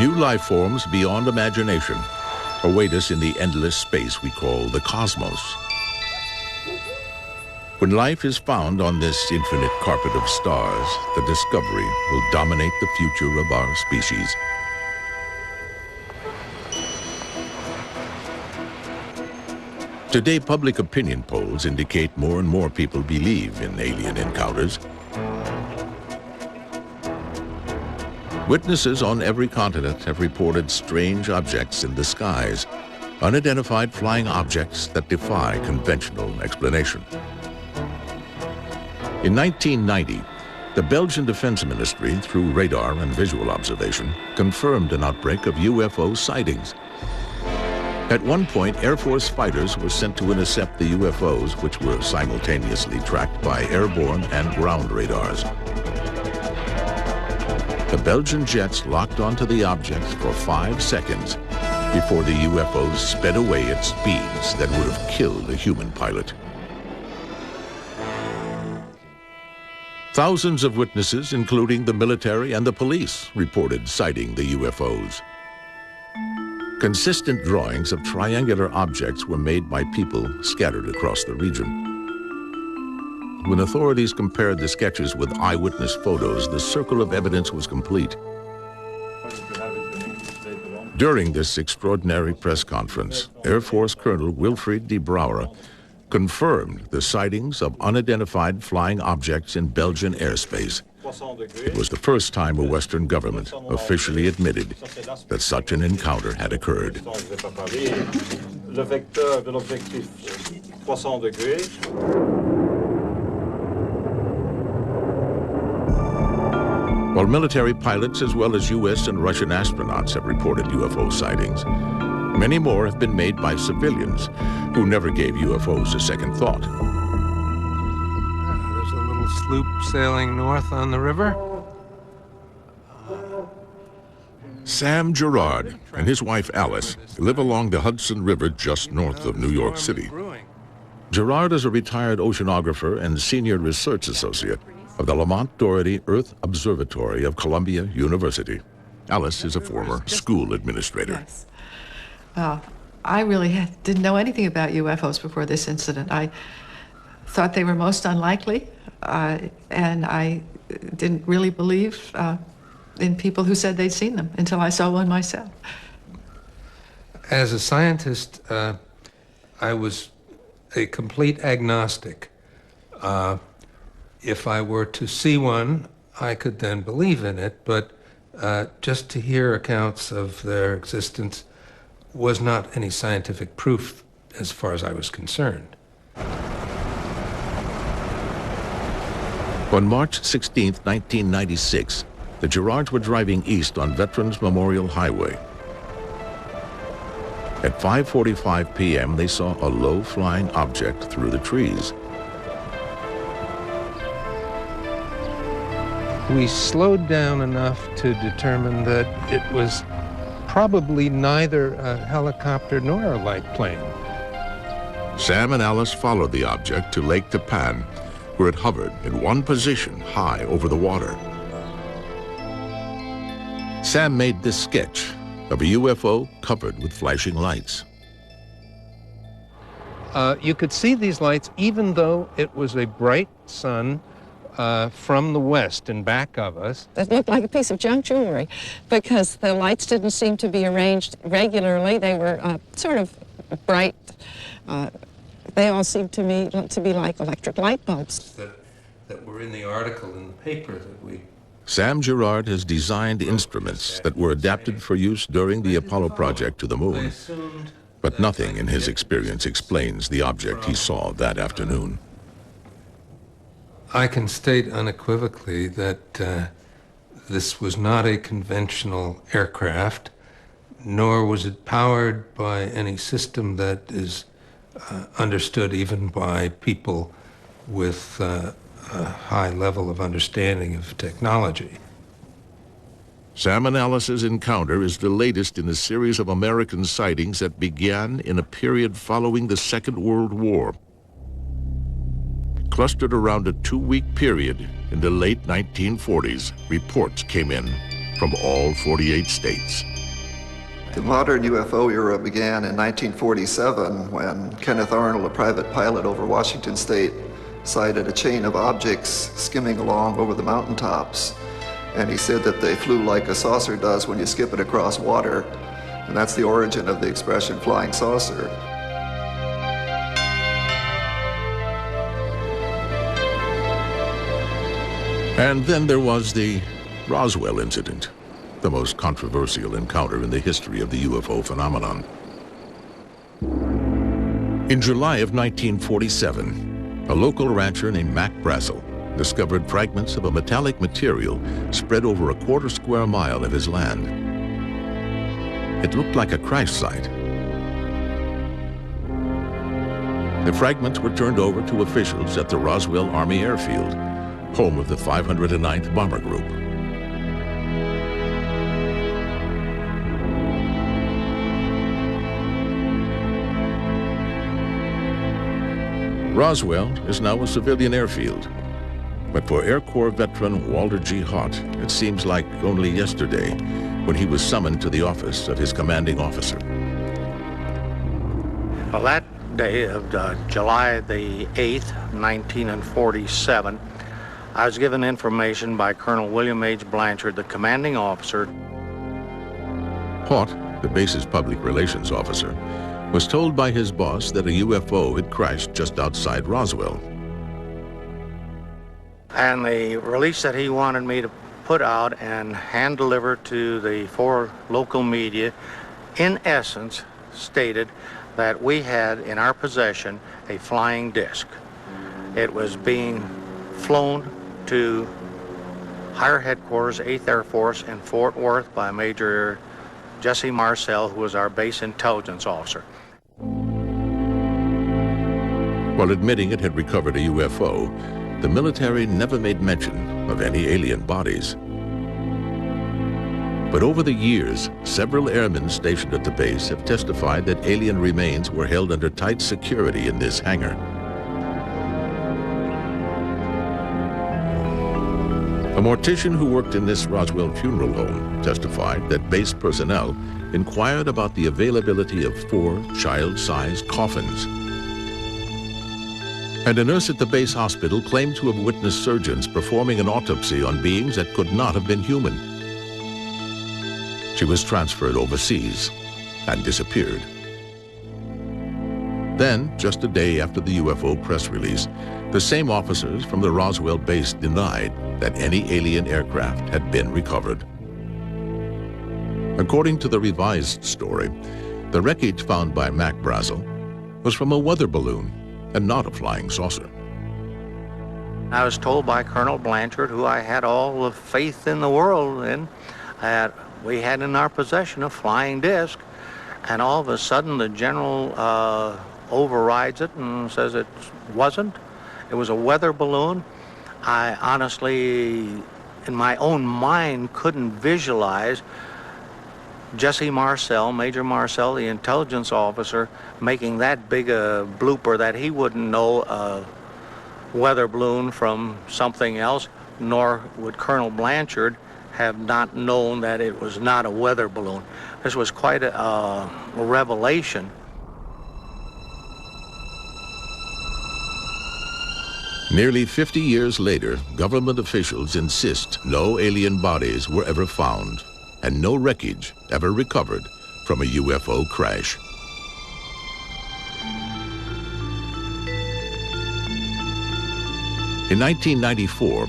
New life forms beyond imagination await us in the endless space we call the cosmos. When life is found on this infinite carpet of stars, the discovery will dominate the future of our species. Today, public opinion polls indicate more and more people believe in alien encounters. Witnesses on every continent have reported strange objects in the skies, unidentified flying objects that defy conventional explanation. In 1990, the Belgian Defense Ministry, through radar and visual observation, confirmed an outbreak of UFO sightings. At one point, Air Force fighters were sent to intercept the UFOs, which were simultaneously tracked by airborne and ground radars. The Belgian jets locked onto the objects for 5 seconds before the UFOs sped away at speeds that would have killed a human pilot. Thousands of witnesses, including the military and the police, reported sighting the UFOs. Consistent drawings of triangular objects were made by people scattered across the region. When authorities compared the sketches with eyewitness photos, the circle of evidence was complete. During this extraordinary press conference, Air Force Colonel Wilfried de Brouwer confirmed the sightings of unidentified flying objects in Belgian airspace. It was the first time a Western government officially admitted that such an encounter had occurred. While military pilots as well as U.S. and Russian astronauts have reported UFO sightings, many more have been made by civilians who never gave UFOs a second thought. There's a little sloop sailing north on the river. Sam Gerard and his wife Alice live along the Hudson River just north of New York City. Gerard is a retired oceanographer and senior research associate of the Lamont Doherty Earth Observatory of Columbia University. Alice is a former school administrator. Yes. I really didn't know anything about UFOs before this incident. I thought they were most unlikely, and I didn't really believe in people who said they'd seen them until I saw one myself. As a scientist, I was a complete agnostic. If I were to see one, I could then believe in it, but just to hear accounts of their existence was not any scientific proof as far as I was concerned. On March 16, 1996, the Gerards were driving east on Veterans Memorial Highway. At 5:45 p.m., they saw a low-flying object through the trees. We slowed down enough to determine that it was probably neither a helicopter nor a light plane. Sam and Alice followed the object to Lake Tapan, where it hovered in one position high over the water. Sam made this sketch of a UFO covered with flashing lights. You could see these lights even though it was a bright sun from the west and back of us. It looked like a piece of junk jewelry because the lights didn't seem to be arranged regularly. They were sort of bright. They all seemed to me to be like electric light bulbs. That were in the article in the paper that we... Sam Gerard has designed instruments that were adapted for use during the Apollo project to the moon, but nothing in his experience explains the object he saw that afternoon. I can state unequivocally that this was not a conventional aircraft, nor was it powered by any system that is understood even by people with a high level of understanding of technology. Sam and Alice's encounter is the latest in a series of American sightings that began in a period following the Second World War. Clustered around a 2-week period in the late 1940s, reports came in from all 48 states. The modern UFO era began in 1947 when Kenneth Arnold, a private pilot over Washington State, sighted a chain of objects skimming along over the mountaintops. And he said that they flew like a saucer does when you skip it across water. And that's the origin of the expression flying saucer. And then there was the Roswell incident, the most controversial encounter in the history of the UFO phenomenon. In July of 1947, a local rancher named Mac Brazel discovered fragments of a metallic material spread over a quarter square mile of his land. It looked like a crash site. The fragments were turned over to officials at the Roswell Army Airfield, home of the 509th Bomber Group. Roswell is now a civilian airfield, but for Air Corps veteran Walter G. Haught, it seems like only yesterday when he was summoned to the office of his commanding officer. Well, that day of July the 8th, 1947, I was given information by Colonel William H. Blanchard, the commanding officer. Haught, the base's public relations officer, was told by his boss that a UFO had crashed just outside Roswell. And the release that he wanted me to put out and hand deliver to the 4 local media, in essence, stated that we had in our possession a flying disc. It was being flown to Higher Headquarters, 8th Air Force in Fort Worth by Major Jesse Marcel, who was our base intelligence officer. While admitting it had recovered a UFO, the military never made mention of any alien bodies. But over the years, several airmen stationed at the base have testified that alien remains were held under tight security in this hangar. A mortician who worked in this Roswell funeral home testified that base personnel inquired about the availability of 4 child-sized coffins. And a nurse at the base hospital claimed to have witnessed surgeons performing an autopsy on beings that could not have been human. She was transferred overseas and disappeared. Then, just a day after the UFO press release, the same officers from the Roswell base denied that any alien aircraft had been recovered. According to the revised story, the wreckage found by Mac Brazel was from a weather balloon and not a flying saucer. I was told by Colonel Blanchard, who I had all the faith in the world in, that we had in our possession a flying disc, and all of a sudden the general overrides it and says it wasn't. It was a weather balloon. I honestly, in my own mind, couldn't visualize Jesse Marcel, Major Marcel, the intelligence officer, making that big a blooper that he wouldn't know a weather balloon from something else, nor would Colonel Blanchard have not known that it was not a weather balloon. This was quite a revelation. Nearly 50 years later, government officials insist no alien bodies were ever found and no wreckage ever recovered from a UFO crash. In 1994,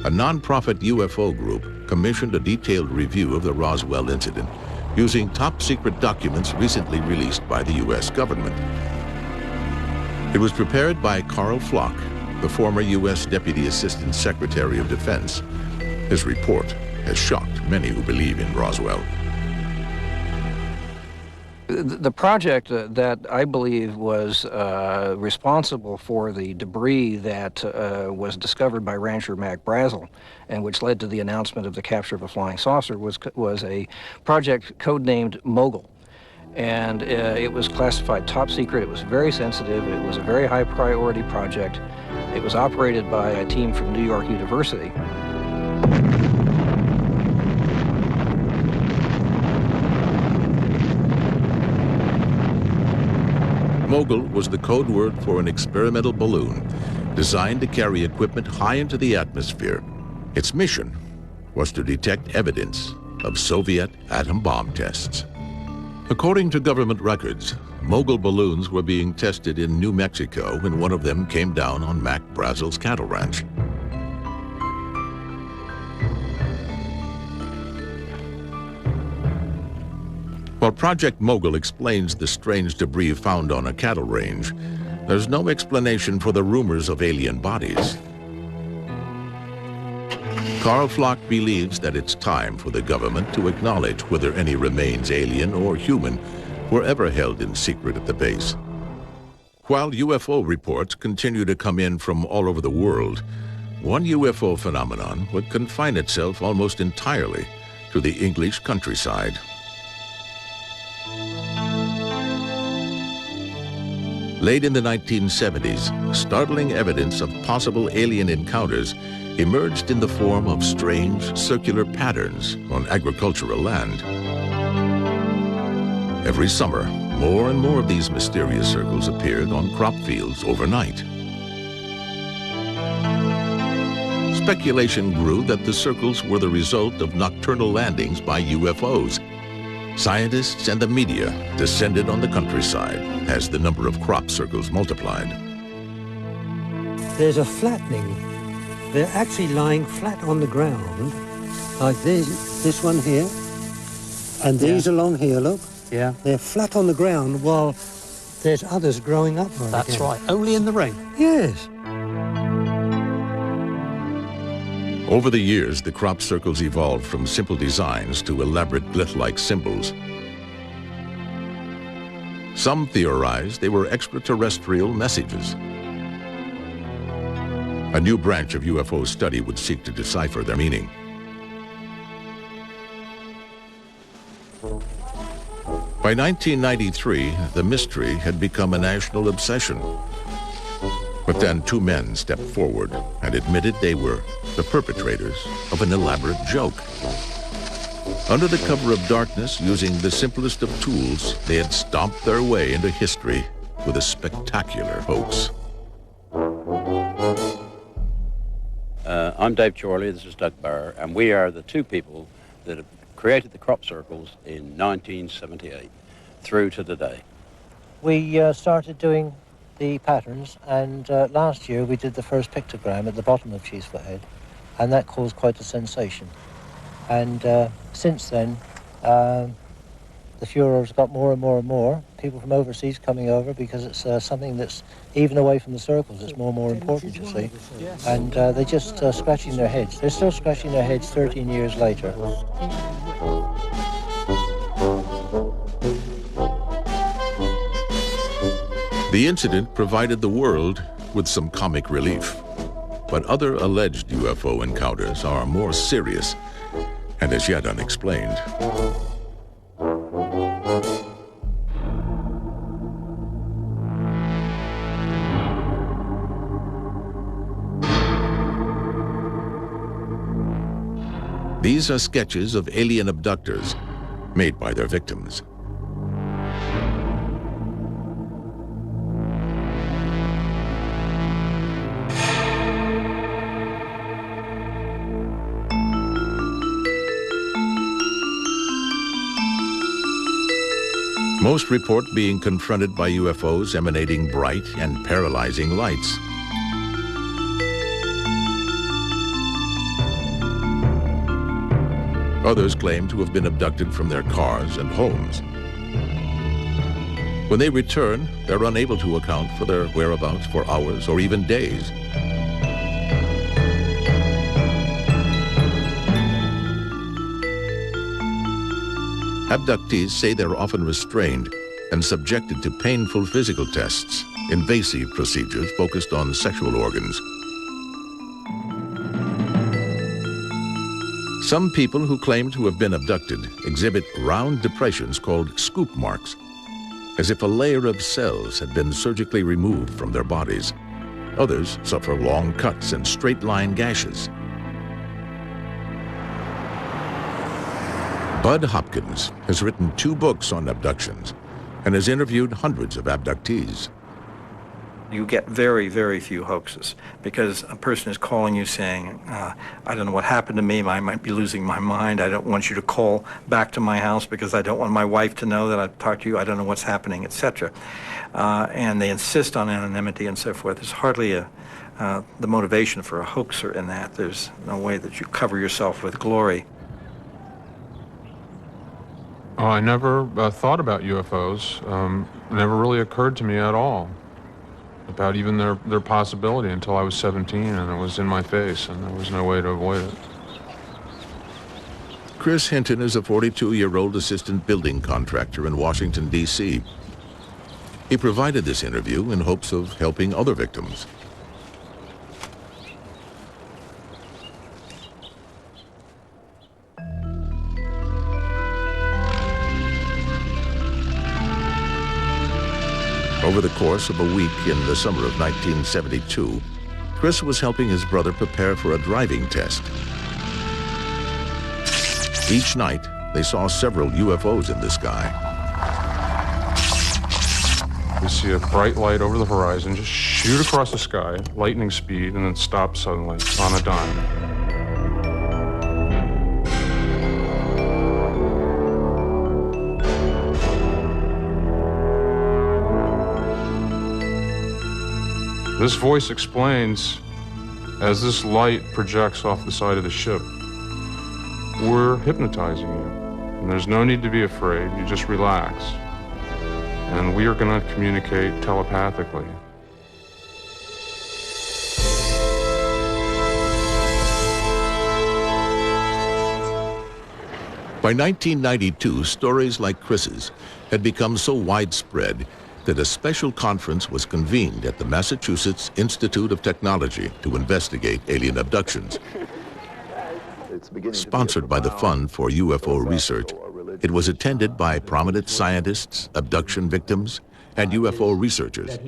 a nonprofit UFO group commissioned a detailed review of the Roswell incident using top-secret documents recently released by the U.S. government. It was prepared by Carl Flock, the former U.S. Deputy Assistant Secretary of Defense. His report has shocked many who believe in Roswell. The project that I believe was responsible for the debris that was discovered by rancher Mac Brazel, and which led to the announcement of the capture of a flying saucer, was a project codenamed Mogul. And it was classified top secret. It was very sensitive. It was a very high priority project. It was operated by a team from New York University. Mogul was the code word for an experimental balloon designed to carry equipment high into the atmosphere. Its mission was to detect evidence of Soviet atom bomb tests. According to government records, Mogul balloons were being tested in New Mexico when one of them came down on Mac Brazel's cattle ranch. While Project Mogul explains the strange debris found on a cattle range, there's no explanation for the rumors of alien bodies. Carl Flock believes that it's time for the government to acknowledge whether any remains, alien or human, were ever held in secret at the base. While UFO reports continue to come in from all over the world, one UFO phenomenon would confine itself almost entirely to the English countryside. Late in the 1970s, startling evidence of possible alien encounters emerged in the form of strange circular patterns on agricultural land. Every summer, more and more of these mysterious circles appeared on crop fields overnight. Speculation grew that the circles were the result of nocturnal landings by UFOs. Scientists and the media descended on the countryside as the number of crop circles multiplied. There's a flattening. They're actually lying flat on the ground, like this one here, and these along here, look. Yeah. They're flat on the ground while there's others growing up. That's right. Only in the rain. Yes. Over the years, the crop circles evolved from simple designs to elaborate glyph-like symbols. Some theorized they were extraterrestrial messages. A new branch of UFO study would seek to decipher their meaning. By 1993, the mystery had become a national obsession. But then two men stepped forward and admitted they were the perpetrators of an elaborate joke. Under the cover of darkness, using the simplest of tools, they had stomped their way into history with a spectacular hoax. I'm Dave Chorley, this is Doug Barr, and we are the two people that have created the crop circles in 1978 through to today. We started doing the patterns, and last year we did the first pictogram at the bottom of Cheesefoot Head, and that caused quite a sensation. And since then, the Führer's got more and more and more people from overseas coming over, because it's something that's even away from the circles. It's more and more important, you see. And they're just scratching their heads. They're still scratching their heads 13 years later. The incident provided the world with some comic relief, but other alleged UFO encounters are more serious and as yet unexplained. These are sketches of alien abductors made by their victims. Most report being confronted by UFOs emanating bright and paralyzing lights. Others claim to have been abducted from their cars and homes. When they return, they're unable to account for their whereabouts for hours or even days. Abductees say they're often restrained and subjected to painful physical tests, invasive procedures focused on sexual organs. Some people who claim to have been abducted exhibit round depressions called scoop marks, as if a layer of cells had been surgically removed from their bodies. Others suffer long cuts and straight-line gashes. Bud Hopkins has written 2 books on abductions and has interviewed hundreds of abductees. You get very, very few hoaxes because a person is calling you saying, I don't know what happened to me, I might be losing my mind, I don't want you to call back to my house because I don't want my wife to know that I've talked to you, I don't know what's happening, etc. And they insist on anonymity and so forth. There's hardly the motivation for a hoaxer in that. There's no way that you cover yourself with glory. I never thought about UFOs. It never really occurred to me at all about even their possibility until I was 17 and it was in my face and there was no way to avoid it. Chris Hinton is a 42-year-old assistant building contractor in Washington, D.C. He provided this interview in hopes of helping other victims. Over the course of a week in the summer of 1972, Chris was helping his brother prepare for a driving test. Each night, they saw several UFOs in the sky. We see a bright light over the horizon just shoot across the sky, lightning speed, and then stop suddenly on a dime. This voice explains, as this light projects off the side of the ship, we're hypnotizing you. And there's no need to be afraid, you just relax. And we are going to communicate telepathically. By 1992, stories like Chris's had become so widespread that a special conference was convened at the Massachusetts Institute of Technology to investigate alien abductions. Sponsored by the Fund for UFO Research, it was attended by prominent scientists, abduction victims, and UFO researchers.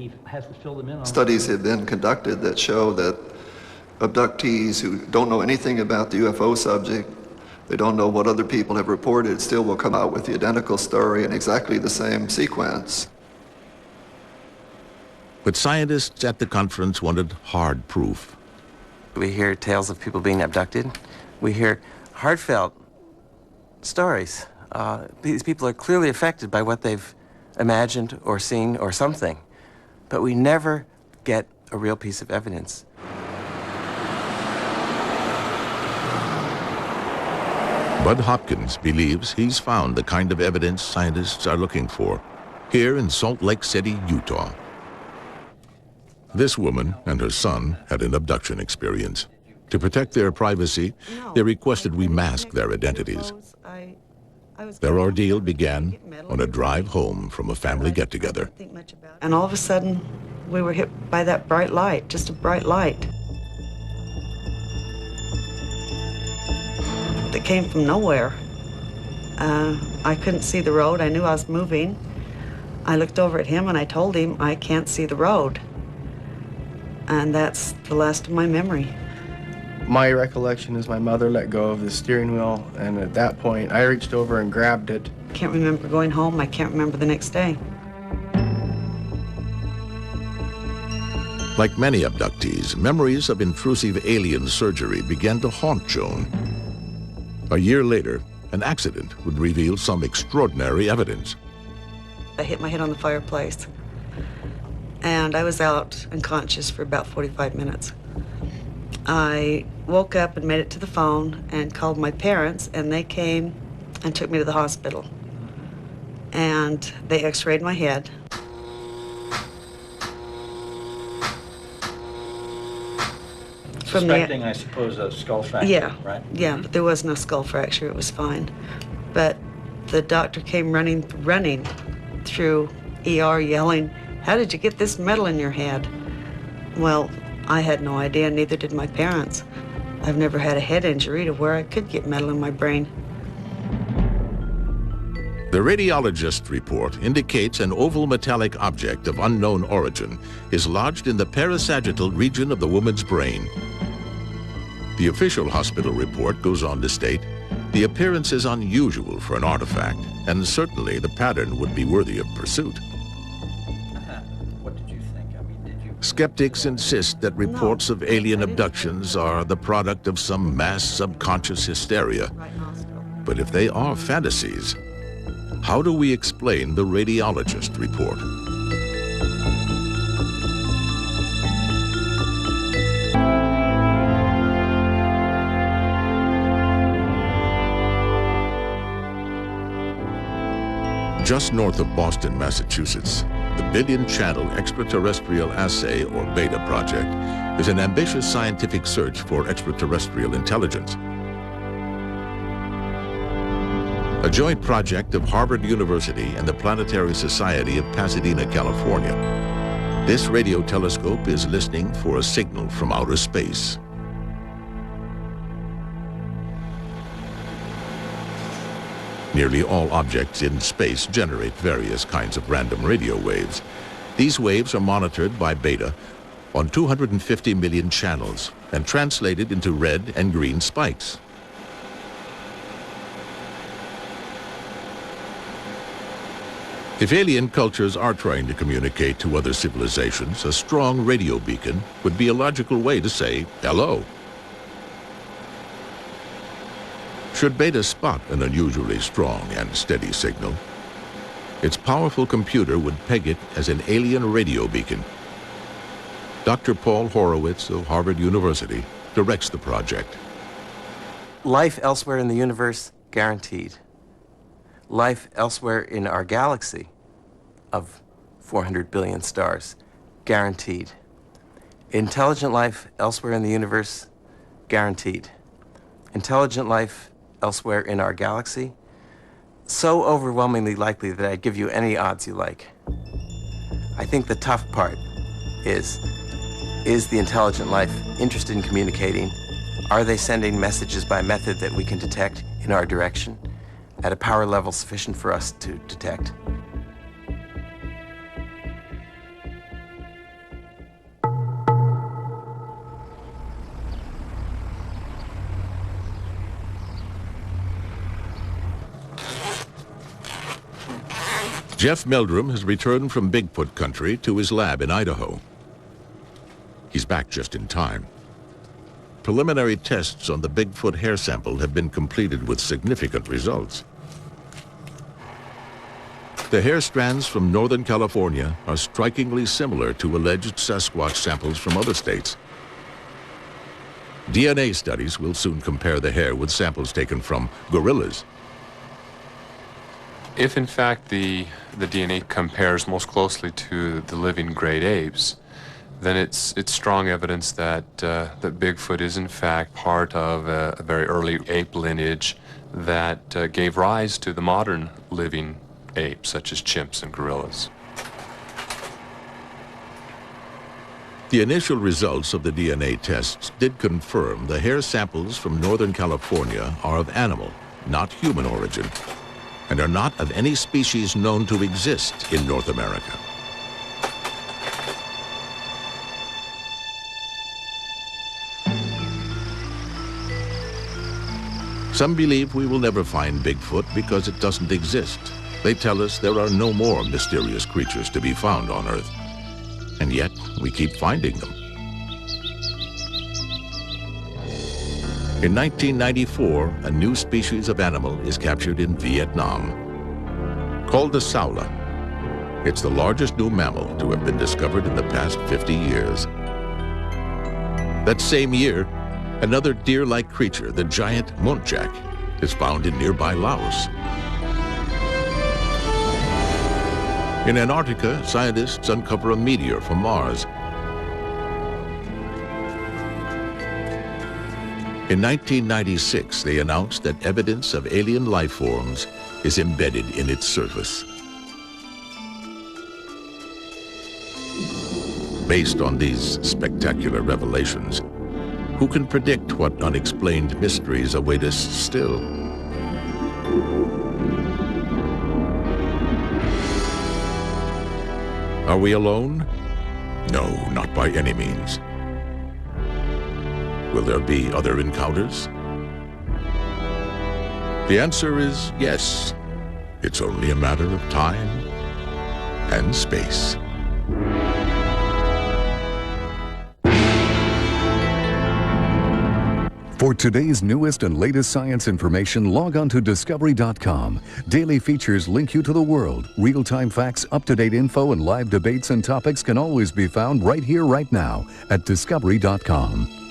Studies have been conducted that show that abductees who don't know anything about the UFO subject, they don't know what other people have reported, still will come out with the identical story in exactly the same sequence. But scientists at the conference wanted hard proof. We hear tales of people being abducted. We hear heartfelt stories. These people are clearly affected by what they've imagined or seen or something. But we never get a real piece of evidence. Bud Hopkins believes he's found the kind of evidence scientists are looking for here in Salt Lake City, Utah. This woman and her son had an abduction experience. To protect their privacy, they requested we mask their identities. Their ordeal began on a drive home from a family get-together. And all of a sudden, we were hit by that bright light, just a bright light. That came from nowhere. I couldn't see the road. I knew I was moving. I looked over at him and I told him I can't see the road. And that's the last of my memory. My recollection is my mother let go of the steering wheel, and at that point, I reached over and grabbed it. I can't remember going home. I can't remember the next day. Like many abductees, memories of intrusive alien surgery began to haunt Joan. A year later, an accident would reveal some extraordinary evidence. I hit my head on the fireplace, and I was out unconscious for about 45 minutes. I woke up and made it to the phone and called my parents, and they came and took me to the hospital. And they x-rayed my head. Suspecting, I suppose, a skull fracture, yeah, right? Yeah, but there was no skull fracture. It was fine. But the doctor came running through ER yelling, "How did you get this metal in your head?" Well, I had no idea, neither did my parents. I've never had a head injury to where I could get metal in my brain. The radiologist's report indicates an oval metallic object of unknown origin is lodged in the parasagittal region of the woman's brain. The official hospital report goes on to state the The appearance is unusual for an artifact, and certainly the pattern would be worthy of pursuit. What did you think? I mean, did you... Skeptics insist that reports of alien abductions are the product of some mass subconscious hysteria. But if they are fantasies, how do we explain the radiologist report? Just north of Boston, Massachusetts, the Billion-Channel Extraterrestrial Assay, or BETA project, is an ambitious scientific search for extraterrestrial intelligence. A joint project of Harvard University and the Planetary Society of Pasadena, California. This radio telescope is listening for a signal from outer space. Nearly all objects in space generate various kinds of random radio waves. These waves are monitored by BETA on 250 million channels and translated into red and green spikes. If alien cultures are trying to communicate to other civilizations, a strong radio beacon would be a logical way to say hello. Should BETA spot an unusually strong and steady signal, its powerful computer would peg it as an alien radio beacon. Dr. Paul Horowitz of Harvard University directs the project. Life elsewhere in the universe, guaranteed. Life elsewhere in our galaxy of 400 billion stars, guaranteed. Intelligent life elsewhere in the universe, guaranteed. Intelligent life elsewhere in our galaxy, so overwhelmingly likely that I'd give you any odds you like. I think the tough part is the intelligent life interested in communicating? Are they sending messages by method that we can detect in our direction at a power level sufficient for us to detect? Jeff Meldrum has returned from Bigfoot country to his lab in Idaho. He's back just in time. Preliminary tests on the Bigfoot hair sample have been completed with significant results. The hair strands from Northern California are strikingly similar to alleged Sasquatch samples from other states. DNA studies will soon compare the hair with samples taken from gorillas. If in fact the DNA compares most closely to the living great apes, then it's strong evidence that that Bigfoot is in fact part of a very early ape lineage that gave rise to the modern living apes, such as chimps and gorillas. The initial results of the DNA tests did confirm the hair samples from Northern California are of animal, not human origin, and are not of any species known to exist in North America. Some believe we will never find Bigfoot because it doesn't exist. They tell us there are no more mysterious creatures to be found on Earth. And yet, we keep finding them. In 1994, a new species of animal is captured in Vietnam. Called the saula, it's the largest new mammal to have been discovered in the past 50 years. That same year, another deer-like creature, the giant muntjac, is found in nearby Laos. In Antarctica, scientists uncover a meteor from Mars. In 1996, they announced that evidence of alien life forms is embedded in its surface. Based on these spectacular revelations, who can predict what unexplained mysteries await us still? Are we alone? No, not by any means. Will there be other encounters? The answer is yes. It's only a matter of time and space. For today's newest and latest science information, log on to Discovery.com. Daily features link you to the world. Real-time facts, up-to-date info, and live debates and topics can always be found right here, right now at Discovery.com.